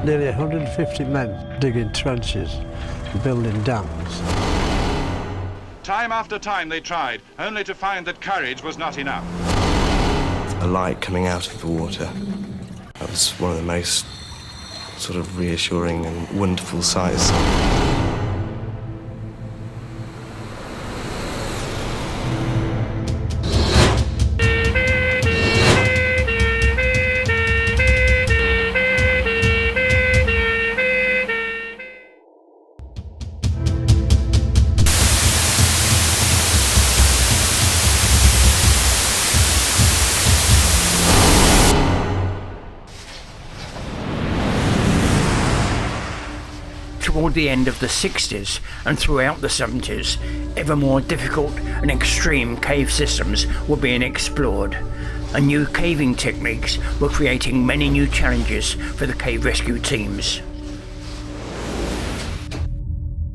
Nearly 150 men digging trenches and building dams. Time after time they tried, only to find that courage was not enough. A light coming out of the water. That was one of the most sort of reassuring and wonderful sights. Toward the end of the 60s and throughout the 70s, ever more difficult and extreme cave systems were being explored, and new caving techniques were creating many new challenges for the cave rescue teams.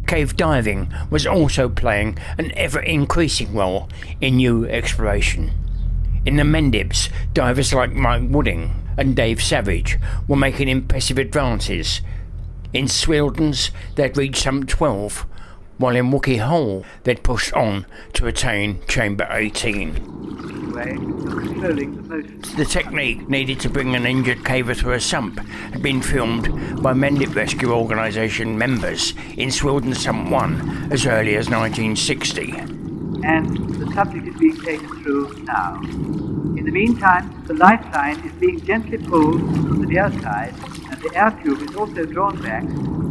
Cave diving was also playing an ever-increasing role in new exploration. In the Mendibs, divers like Mike Wooding and Dave Savage were making impressive advances. In Swildens, they'd reached sump 12, while in Wookey Hole, they'd pushed on to attain chamber 18. The technique needed to bring an injured caver through a sump had been filmed by Mendip Rescue Organisation members in Swildens Sump 1 as early as 1960. And the subject is being taken through now. In the meantime, the lifeline is being gently pulled from the near side, and the air tube is also drawn back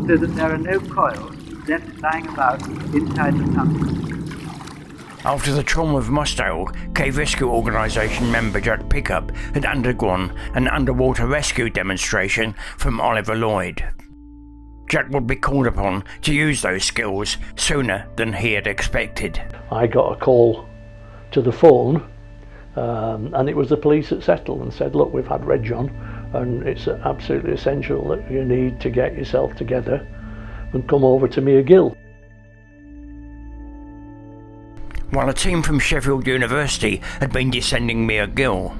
so that there are no coils left lying about inside the sump. After the trauma of Mossdale, Cave Rescue Organisation member Jack Pickup had undergone an underwater rescue demonstration from Oliver Lloyd. Jack would be called upon to use those skills sooner than he had expected. I got a call to the phone, and it was the police at Settle, and said, look, we've had Reg on, and it's absolutely essential that you need to get yourself together and come over to Muirgill. While a team from Sheffield University had been descending Muirgill,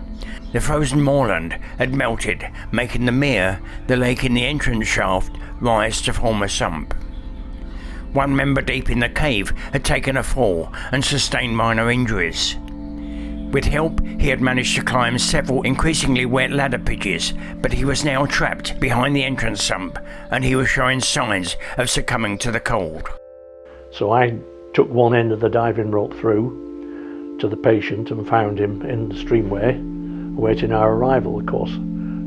the frozen moorland had melted, making the mere, the lake in the entrance shaft, rise to form a sump. One member deep in the cave had taken a fall and sustained minor injuries. With help, he had managed to climb several increasingly wet ladder pitches, but he was now trapped behind the entrance sump, and he was showing signs of succumbing to the cold. So I took one end of the diving rope through to the patient and found him in the streamway, awaiting our arrival. Of course,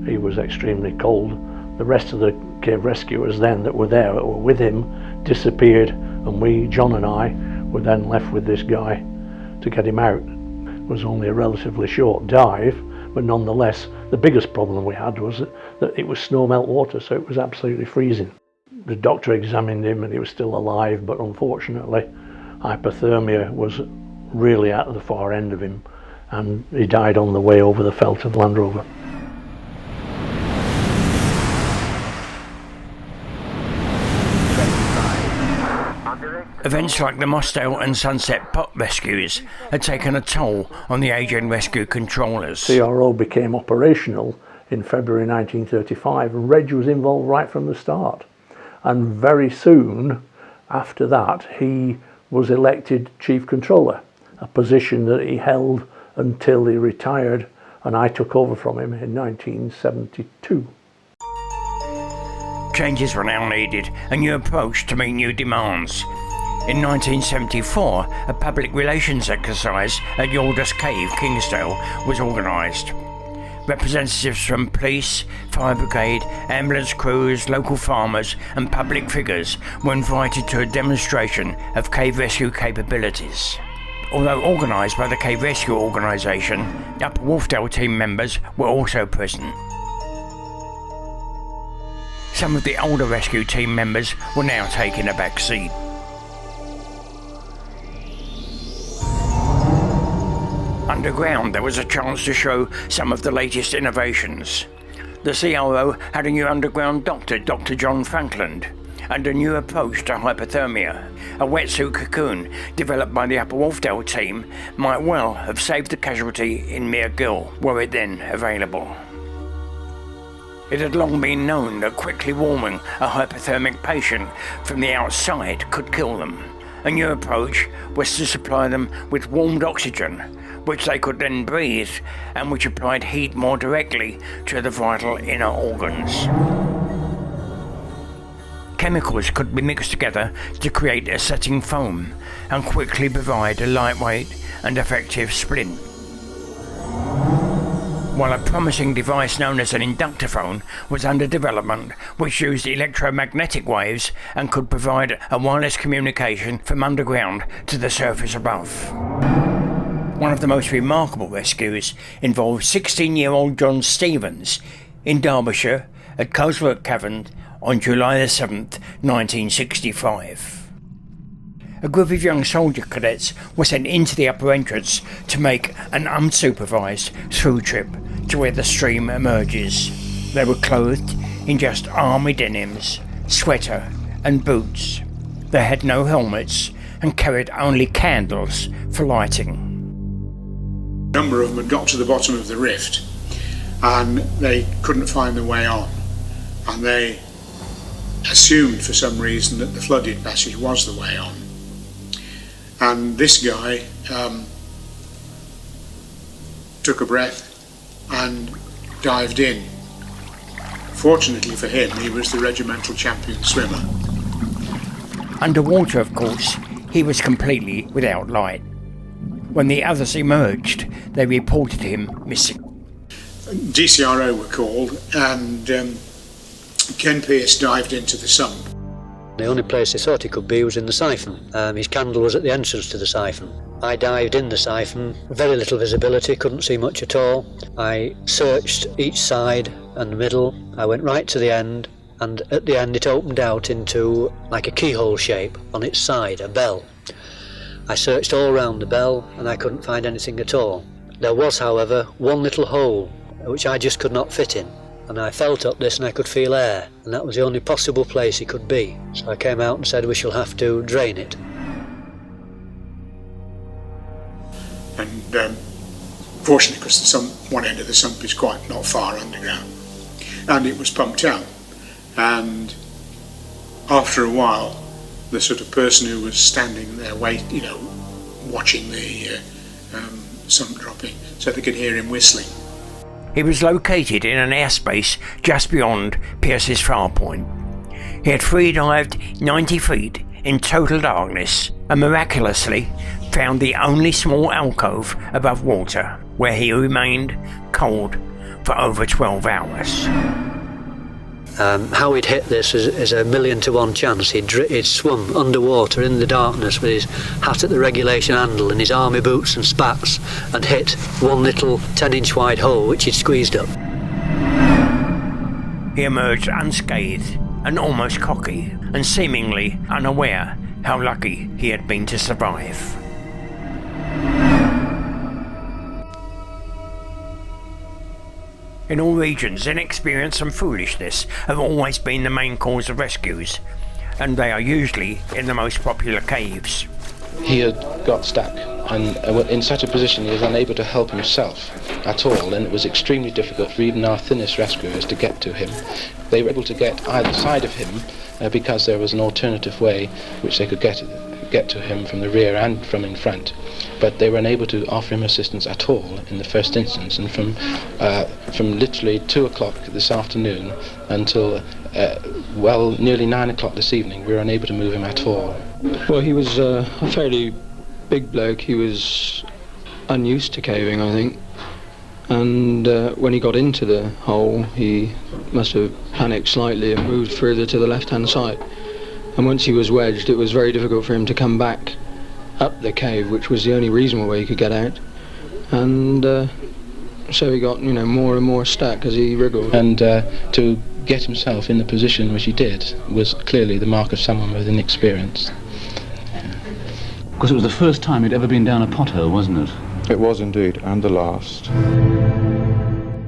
he was extremely cold. The rest of the cave rescuers then that were there, that were with him, disappeared, and we, John and I, were then left with this guy to get him out. It was only a relatively short dive, but nonetheless, the biggest problem we had was that it was snow melt water, so it was absolutely freezing. The doctor examined him and he was still alive, but unfortunately, hypothermia was really at the far end of him, and he died on the way over the Felt of Land Rover. Events like the Mossdale and Sunset Pot rescues had taken a toll on the Asian rescue controllers. CRO became operational in February 1935, and Reg was involved right from the start. And very soon after that, he was elected Chief Controller, a position that he held until he retired, and I took over from him in 1972. Changes were now needed, a new approach to meet new demands. In 1974, a public relations exercise at Yaldus Cave, Kingsdale, was organised. Representatives from police, fire brigade, ambulance crews, local farmers and public figures were invited to a demonstration of cave rescue capabilities. Although organised by the Cave Rescue Organisation, Upper Wolfdale team members were also present. Some of the older rescue team members were now taking a back seat. Underground, there was a chance to show some of the latest innovations. The CRO had a new underground doctor, Dr. John Frankland, and a new approach to hypothermia. A wetsuit cocoon developed by the Upper Wolfdale team might well have saved the casualty in Muirgill, were it then available. It had long been known that quickly warming a hypothermic patient from the outside could kill them. A new approach was to supply them with warmed oxygen, which they could then breathe, and which applied heat more directly to the vital inner organs. Chemicals could be mixed together to create a setting foam and quickly provide a lightweight and effective splint. While a promising device known as an inductophone was under development, which used electromagnetic waves and could provide a wireless communication from underground to the surface above. One of the most remarkable rescues involved 16-year-old John Stevens in Derbyshire at Cosworth Cavern on July 7th, 1965. A group of young soldier cadets were sent into the upper entrance to make an unsupervised through trip to where the stream emerges. They were clothed in just army denims, sweater and boots. They had no helmets and carried only candles for lighting. A number of them had got to the bottom of the rift and they couldn't find their way on, and they assumed for some reason that the flooded passage was the way on. And this guy took a breath and dived in. Fortunately for him, he was the regimental champion swimmer. Underwater, of course, he was completely without light. When the others emerged, they reported him missing. DCRO were called, and Ken Pearce dived into the sump. The only place he thought he could be was in the siphon. His candle was at the entrance to the siphon. I dived in the siphon, very little visibility, couldn't see much at all. I searched each side and the middle. I went right to the end, and at the end it opened out into like a keyhole shape on its side, a bell. I searched all round the bell and I couldn't find anything at all. There was, however, one little hole which I just could not fit in. And I felt up this and I could feel air, and that was the only possible place he could be. So I came out and said we shall have to drain it. And fortunately, because one end of the sump is quite not far underground, and it was pumped out. And after a while, the sort of person who was standing there watching the sump dropping, said they could hear him whistling. He was located in an airspace just beyond Pearce's far point. He had free dived 90 feet in total darkness and miraculously found the only small alcove above water, where he remained cold for over 12 hours. How he'd hit this is a 1,000,000 to 1 chance. He'd swum underwater in the darkness with his hat at the regulation handle and his army boots and spats, and hit one little 10-inch wide hole which he'd squeezed up. He emerged unscathed and almost cocky, and seemingly unaware how lucky he had been to survive. In all regions, inexperience and foolishness have always been the main cause of rescues, and they are usually in the most popular caves. He had got stuck, and in such a position he was unable to help himself at all, and it was extremely difficult for even our thinnest rescuers to get to him. They were able to get either side of him because there was an alternative way which they could get to him from the rear and from in front, but they were unable to offer him assistance at all in the first instance, and from literally 2 o'clock this afternoon until nearly 9 o'clock this evening, we were unable to move him at all. Well, he was a fairly big bloke. He was unused to caving, I think, and when he got into the hole he must have panicked slightly and moved further to the left-hand side. And once he was wedged, it was very difficult for him to come back up the cave, which was the only reasonable way he could get out. And so he got, more and more stuck as he wriggled. And to get himself in the position which he did was clearly the mark of someone with inexperience. Because it was the first time he'd ever been down a pothole, wasn't it? It was indeed, and the last.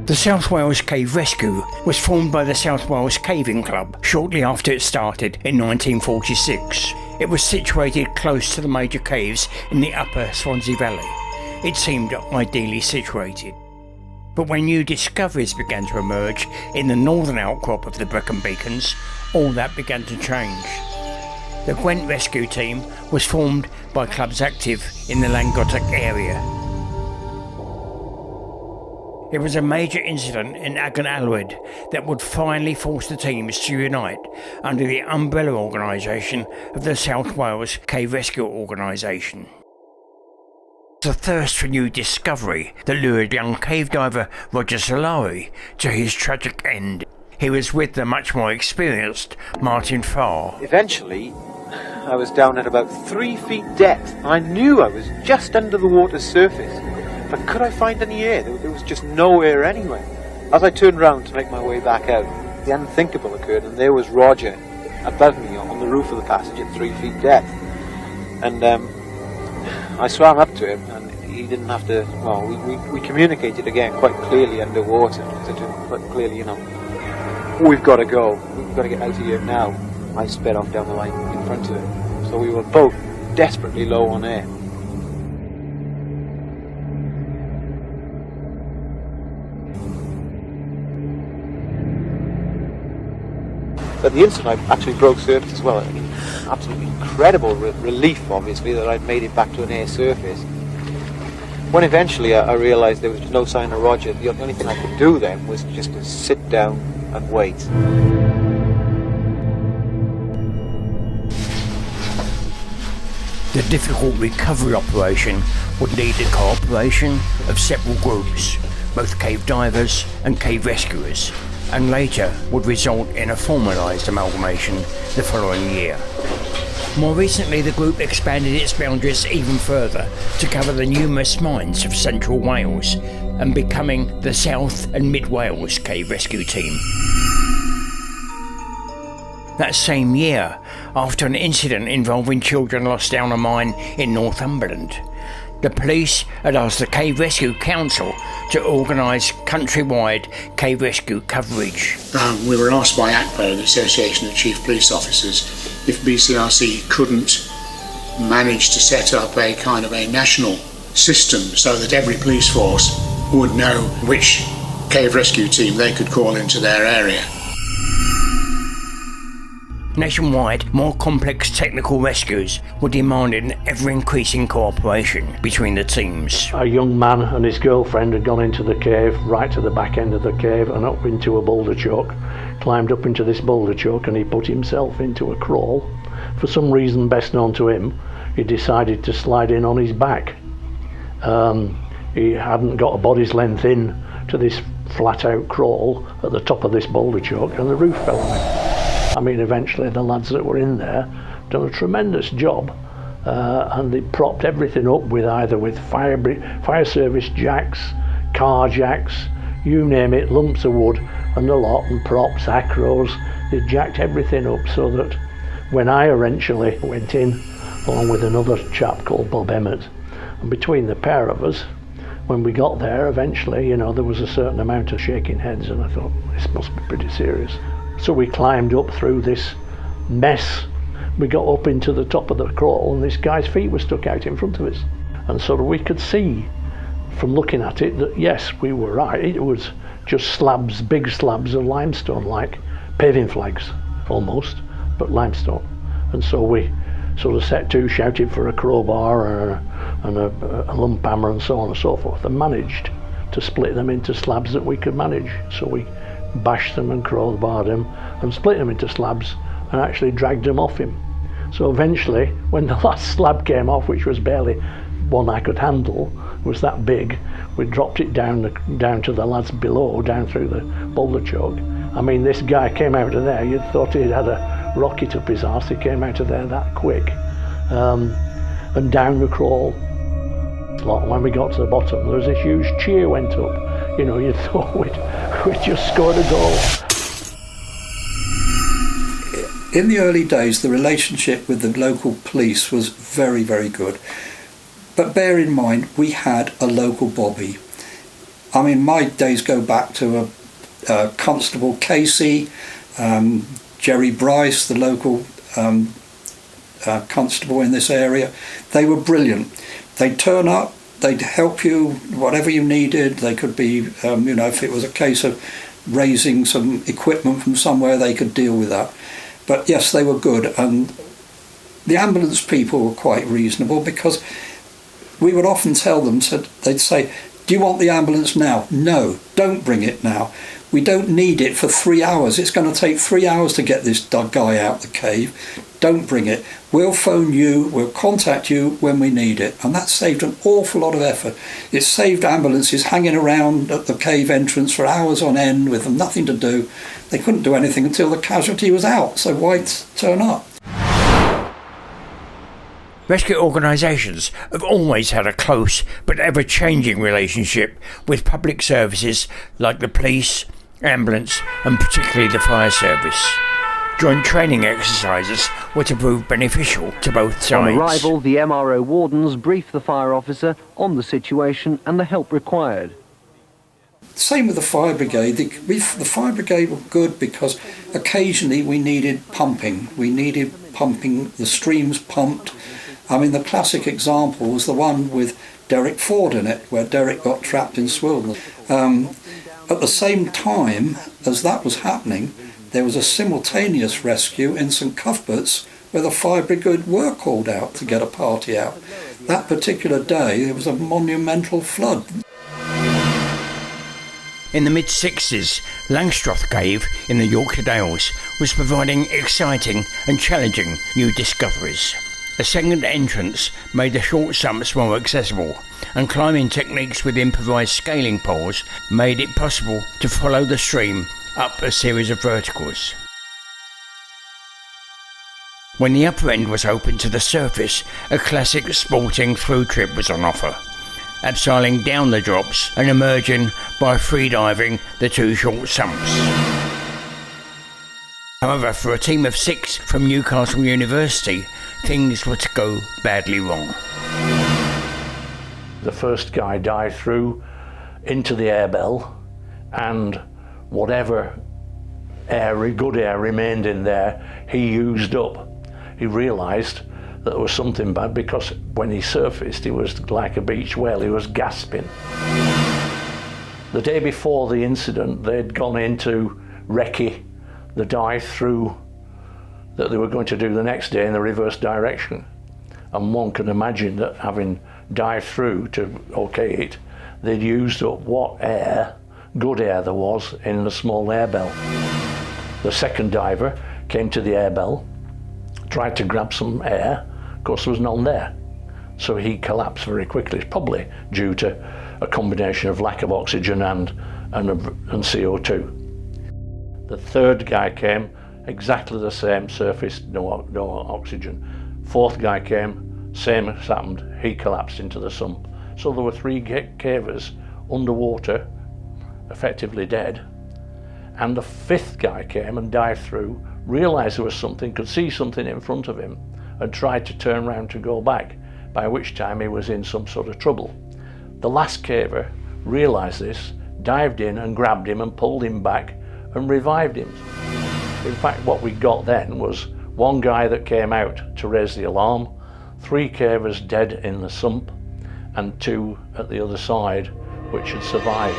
The South Wales Cave Rescue was formed by the South Wales Caving Club shortly after it started in 1946. It was situated close to the major caves in the upper Swansea Valley. It seemed ideally situated. But when new discoveries began to emerge in the northern outcrop of the Brecon Beacons, all that began to change. The Gwent Rescue Team was formed by clubs active in the Llangollen area. It was a major incident in Agon Alwyd that would finally force the teams to unite under the umbrella organisation of the South Wales Cave Rescue Organisation. The thirst for new discovery that lured young cave diver Roger Solari to his tragic end. He was with the much more experienced Martin Farr. Eventually, I was down at about 3 feet depth. I knew I was just under the water's surface, but could I find any air? There was just no air anywhere. As I turned round to make my way back out, the unthinkable occurred, and there was Roger above me on the roof of the passage at 3 feet depth. And I swam up to him, and he didn't have to. Well, we communicated again quite clearly underwater. I said to him quite clearly, you know, we've got to go. We've got to get out of here now. I sped off down the line in front of him. So we were both desperately low on air. But the instant I actually broke surface as well, I mean, absolutely incredible relief, obviously, that I'd made it back to an air surface. When eventually I realised there was no sign of Roger, the only thing I could do then was just to sit down and wait. The difficult recovery operation would need the cooperation of several groups, both cave divers and cave rescuers, and later would result in a formalised amalgamation the following year. More recently, the group expanded its boundaries even further to cover the numerous mines of central Wales and becoming the South and Mid Wales Cave Rescue Team. That same year, after an incident involving children lost down a mine in Northumberland, the police had asked the Cave Rescue Council to organise countrywide cave rescue coverage. We were asked by ACPO, the Association of Chief Police Officers, if BCRC couldn't manage to set up a kind of a national system so that every police force would know which cave rescue team they could call into their area. Nationwide, more complex technical rescues were demanding ever-increasing cooperation between the teams. A young man and his girlfriend had gone into the cave, right to the back end of the cave and up into a boulder choke, climbed up into this boulder choke, and he put himself into a crawl. For some reason best known to him, he decided to slide in on his back. He hadn't got a body's length in to this flat-out crawl at the top of this boulder choke, and the roof fell on him. I mean, eventually the lads that were in there done a tremendous job, and they propped everything up with either with fire service jacks, car jacks, you name it, lumps of wood and a lot, and props, acros. They jacked everything up so that when I eventually went in, along with another chap called Bob Emmett, and between the pair of us, when we got there, eventually, you know, there was a certain amount of shaking heads, and I thought, this must be pretty serious. So we climbed up through this mess. We got up into the top of the crawl, and this guy's feet were stuck out in front of us. And so we could see from looking at it that yes, we were right. It was just slabs, big slabs of limestone, like paving flags almost, but limestone. And so we sort of set to, shouted for a crowbar and a lump hammer and so on and so forth, and managed to split them into slabs that we could manage. So we bashed them and crowbarred them and split them into slabs and actually dragged them off him. So eventually, when the last slab came off, which was barely one I could handle, was that big, we dropped it down to the lads below, down through the boulder choke. I mean, this guy came out of there, you'd thought he'd had a rocket up his arse. He came out of there that quick, and down the crawl. When we got to the bottom, there was this huge cheer went up. You know, you thought we'd just scored a goal. In the early days, the relationship with the local police was very, very good. But bear in mind, we had a local bobby. I mean, my days go back to Constable Casey, Jerry Bryce, the local constable in this area. They were brilliant. They'd turn up, they'd help you, whatever you needed. They could be, if it was a case of raising some equipment from somewhere, they could deal with that. But yes, they were good, and the ambulance people were quite reasonable, because we would often tell them, they'd say, do you want the ambulance now? No, don't bring it now. We don't need it for 3 hours. It's going to take 3 hours to get this guy out the cave. Don't bring it. We'll phone you, we'll contact you when we need it. And that saved an awful lot of effort. It saved ambulances hanging around at the cave entrance for hours on end with them nothing to do. They couldn't do anything until the casualty was out, so why turn up? Rescue organisations have always had a close but ever-changing relationship with public services like the police, ambulance and particularly the fire service. Joint training exercises were to prove beneficial to both sides. On arrival, the MRO wardens briefed the fire officer on the situation and the help required. Same with the fire brigade. The fire brigade were good because occasionally we needed pumping. We needed pumping, the streams pumped. I mean, the classic example was the one with Derek Ford in it, where Derek got trapped in Swilden. At the same time as that was happening, there was a simultaneous rescue in St Cuthbert's where the fire brigade were called out to get a party out. That particular day, there was a monumental flood. In the mid-60s, Langstroth Cave in the Yorkshire Dales was providing exciting and challenging new discoveries. A second entrance made the short sumps more accessible, and climbing techniques with improvised scaling poles made it possible to follow the stream up a series of verticals. When the upper end was open to the surface, a classic sporting through trip was on offer, abseiling down the drops and emerging by freediving the two short sumps. However, for a team of 6 from Newcastle University, things were to go badly wrong. The first guy dived through into the air bell, and whatever good air remained in there, he used up. He realised that there was something bad, because when he surfaced, he was like a beach whale. He was gasping. The day before the incident, they'd gone into recce the dive through that they were going to do the next day in the reverse direction. And one can imagine that having dived through to okay it, they'd used up what good air there was in the small air bell. The second diver came to the air bell, tried to grab some air. Of course, there was none there. So he collapsed very quickly, probably due to a combination of lack of oxygen and CO2. The third guy came, exactly the same surface, no oxygen. Fourth guy came, same as happened, he collapsed into the sump. So there were 3 cavers underwater, effectively dead. And the 5th guy came and dived through, realised there was something, could see something in front of him, and tried to turn round to go back, by which time he was in some sort of trouble. The last caver realised this, dived in and grabbed him and pulled him back and revived him. In fact, what we got then was 1 guy that came out to raise the alarm, 3 cavers dead in the sump, and 2 at the other side which had survived.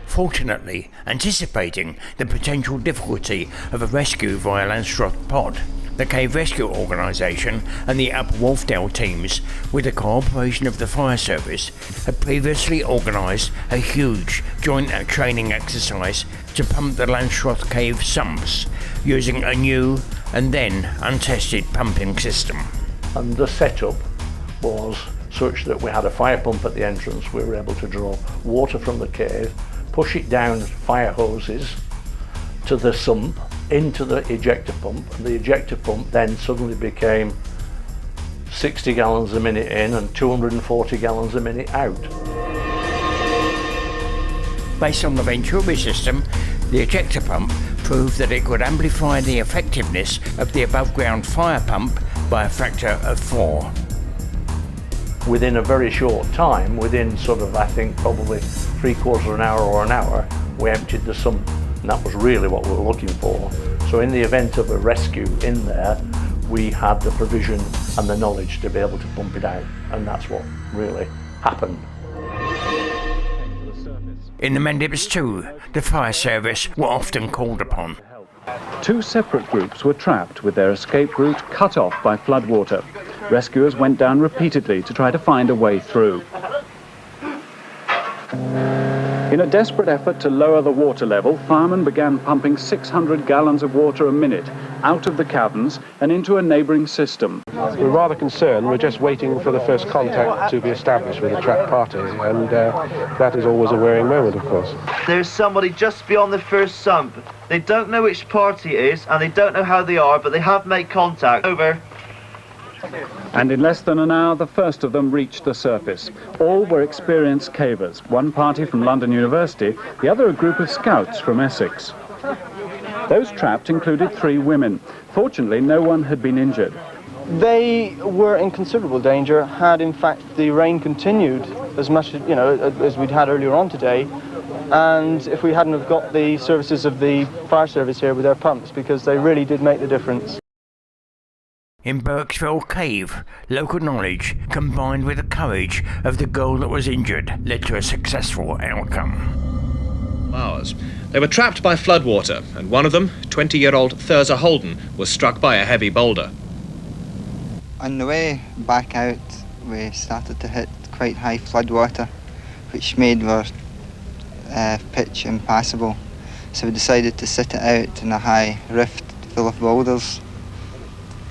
Fortunately, anticipating the potential difficulty of a rescue via Langstroth Pod, the Cave Rescue Organisation and the Upper Wharfdale teams, with the cooperation of the fire service, had previously organised a huge joint training exercise to pump the Langstroth Cave sumps using a new and then untested pumping system. And the setup was such that we had a fire pump at the entrance. We were able to draw water from the cave, push it down fire hoses to the sump, into the ejector pump, and the ejector pump then suddenly became 60 gallons a minute in and 240 gallons a minute out. Based on the Venturi system, the ejector pump proved that it could amplify the effectiveness of the above-ground fire pump by a factor of 4. Within a very short time, within sort of, I think, probably 3/4 of an hour or an hour, we emptied the sump. And that was really what we were looking for. So in the event of a rescue in there, we had the provision and the knowledge to be able to pump it out, and that's what really happened. In the Mendips too, the fire service were often called upon. 2 separate groups were trapped with their escape route cut off by floodwater. Rescuers went down repeatedly to try to find a way through. In a desperate effort to lower the water level, firemen began pumping 600 gallons of water a minute out of the caverns and into a neighbouring system. We're rather concerned. We're just waiting for the first contact to be established with the trapped parties, and that is always a worrying moment, of course. There's somebody just beyond the first sump. They don't know which party it is, and they don't know how they are, but they have made contact. Over. And in less than an hour, the first of them reached the surface. All were experienced cavers, one party from London University, the other a group of scouts from Essex. Those trapped included 3 women. Fortunately, no one had been injured. They were in considerable danger had, in fact, the rain continued as much as we'd had earlier on today, and if we hadn't have got the services of the fire service here with their pumps, because they really did make the difference. In Birksville Cave, local knowledge combined with the courage of the girl that was injured led to a successful outcome. Hours. They were trapped by floodwater, and one of them, 20-year-old Thurza Holden, was struck by a heavy boulder. On the way back out, we started to hit quite high floodwater, which made our pitch impassable. So we decided to sit it out in a high rift full of boulders.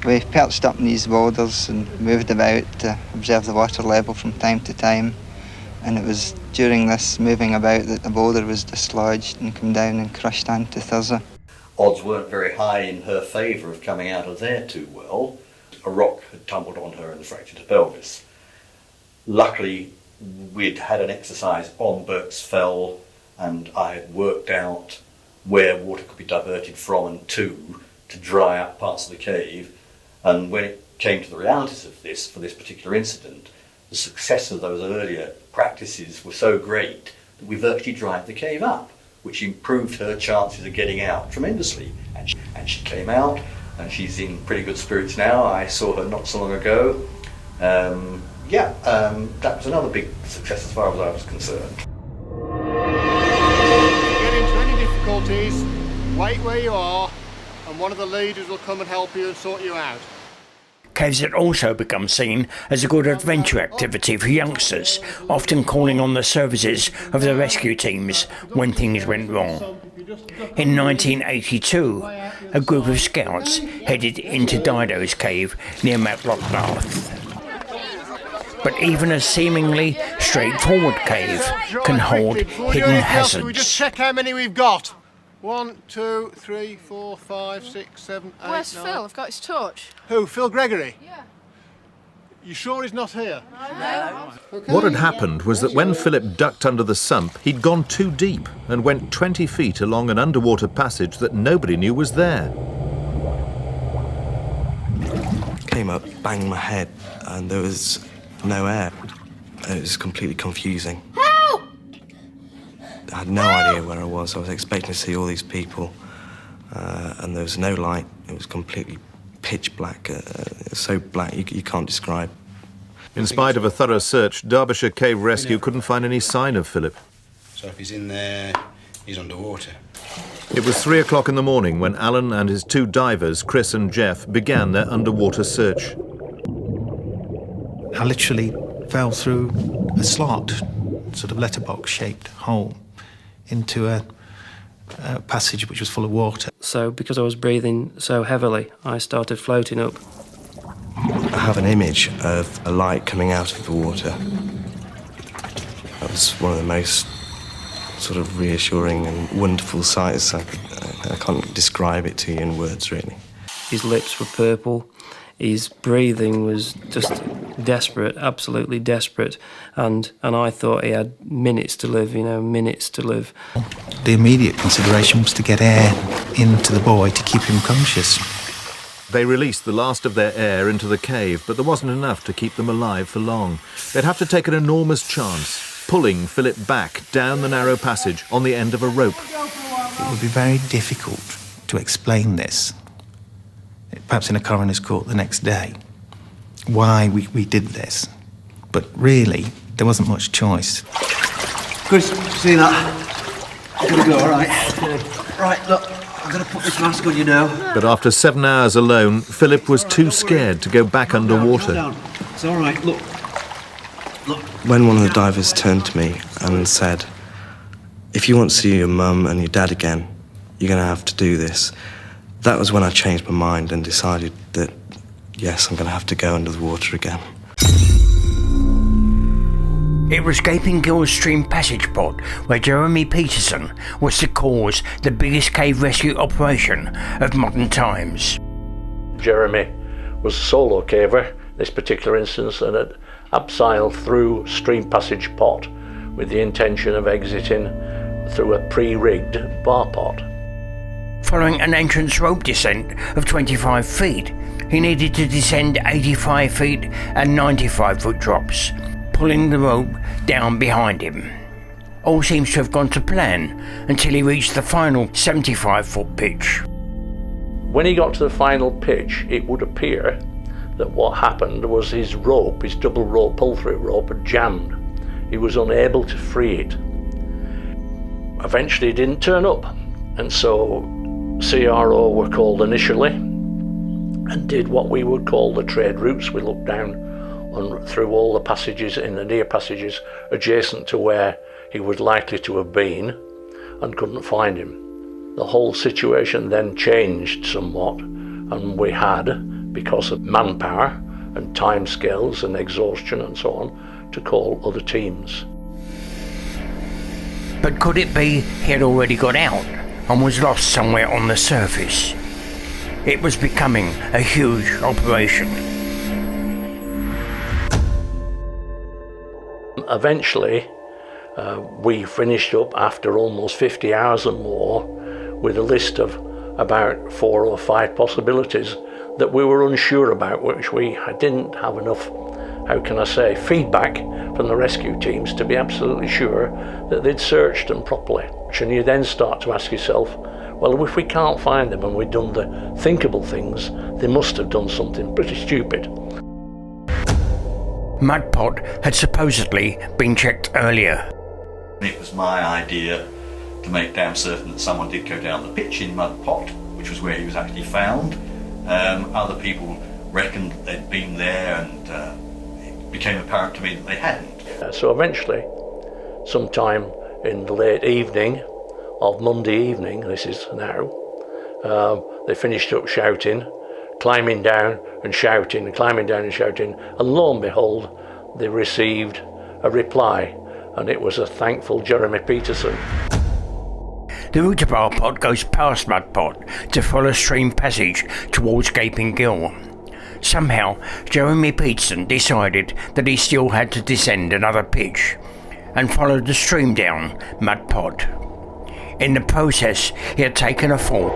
We perched up in these boulders and moved about to observe the water level from time to time. And it was during this moving about that the boulder was dislodged and come down and crushed onto Thurza. Odds weren't very high in her favour of coming out of there too well. A rock had tumbled on her and fractured her pelvis. Luckily, we'd had an exercise on Burke's Fell, and I had worked out where water could be diverted from and to dry up parts of the cave. And when it came to the realities of this, for this particular incident, the success of those earlier practices were so great that we virtually dried the cave up, which improved her chances of getting out tremendously. And she came out, and she's in pretty good spirits now. I saw her not so long ago. That was another big success as far as I was concerned. If you get into any difficulties, wait where you are, and one of the leaders will come and help you and sort you out. Caves had also become seen as a good adventure activity for youngsters, often calling on the services of the rescue teams when things went wrong. In 1982, a group of scouts headed into Dido's Cave near Matlock Bath. But even a seemingly straightforward cave can hold hidden hazards. We just check how many we've got. 1, 2, 3, 4, 5, 6, 7, 8, Where's 9. Phil? I've got his torch. Who? Phil Gregory? Yeah. You sure he's not here? No. What had happened was that when Philip ducked under the sump, he'd gone too deep and went 20 feet along an underwater passage that nobody knew was there. Came up, banged my head, and there was no air. It was completely confusing. Help! I had no idea where I was. I was expecting to see all these people, and there was no light. It was completely pitch black, so black you can't describe. In spite of a thorough search, Derbyshire Cave Rescue couldn't find any sign of Philip. So if he's in there, he's underwater. It was 3 o'clock in the morning when Alan and his 2 divers, Chris and Jeff, began their underwater search. I literally fell through a slot, sort of letterbox-shaped hole, into a passage which was full of water. So because I was breathing so heavily, I started floating up. I have an image of a light coming out of the water. That was one of the most sort of reassuring and wonderful sights. I can't describe it to you in words, really. His lips were purple. His breathing was just desperate, absolutely desperate. And I thought he had minutes to live, minutes to live. The immediate consideration was to get air into the boy to keep him conscious. They released the last of their air into the cave, but there wasn't enough to keep them alive for long. They'd have to take an enormous chance, pulling Philip back down the narrow passage on the end of a rope. It would be very difficult to explain this perhaps in a coroner's court the next day, why we did this. But really, there wasn't much choice. Chris, see that? I'm gonna go, all right? Right, look, I'm gonna put this mask on you now. But after 7 hours alone, Philip was too scared to go back underwater. It's all right, look. When one of the divers turned to me and said, "If you want to see your mum and your dad again, you're going to have to do this," that was when I changed my mind and decided that, yes, I'm going to have to go under the water again. It was Gaping Gill's stream passage pod where Jeremy Peterson was to cause the biggest cave rescue operation of modern times. Jeremy was a solo caver, this particular instance, and had abseiled through stream passage pot with the intention of exiting through a pre-rigged bar pot. Following an entrance rope descent of 25 feet, he needed to descend 85 feet and 95 foot drops, pulling the rope down behind him. All seems to have gone to plan until he reached the final 75 foot pitch. When he got to the final pitch, it would appear that what happened was his rope, his double rope, pull-through rope, had jammed. He was unable to free it. Eventually it didn't turn up, and so CRO were called initially and did what we would call the trade routes. We looked down through all the passages in the near passages adjacent to where he was likely to have been and couldn't find him. The whole situation then changed somewhat, and we had, because of manpower and time scales and exhaustion and so on, to call other teams. But could it be he had already got out and was lost somewhere on the surface? It was becoming a huge operation. Eventually, we finished up after almost 50 hours and more with a list of about 4 or 5 possibilities that we were unsure about, which we didn't have enough, how can I say, feedback from the rescue teams to be absolutely sure that they'd searched them properly. And you then start to ask yourself, well, if we can't find them and we've done the thinkable things, they must have done something pretty stupid. Mud Pot had supposedly been checked earlier. It was my idea to make damn certain that someone did go down the pitch in Mud Pot, which was where he was actually found. Other people reckoned they'd been there, and it became apparent to me that they hadn't. So eventually, sometime in the late evening of Monday evening, this is now, they finished up shouting, climbing down and shouting, and climbing down and shouting, and lo and behold, they received a reply, and it was a thankful Jeremy Peterson. The route of our pod goes past Mud Pot to follow stream passage towards Gaping Gill. Somehow, Jeremy Peterson decided that he still had to descend another pitch and followed the stream down Mud Pot. In the process, he had taken a fall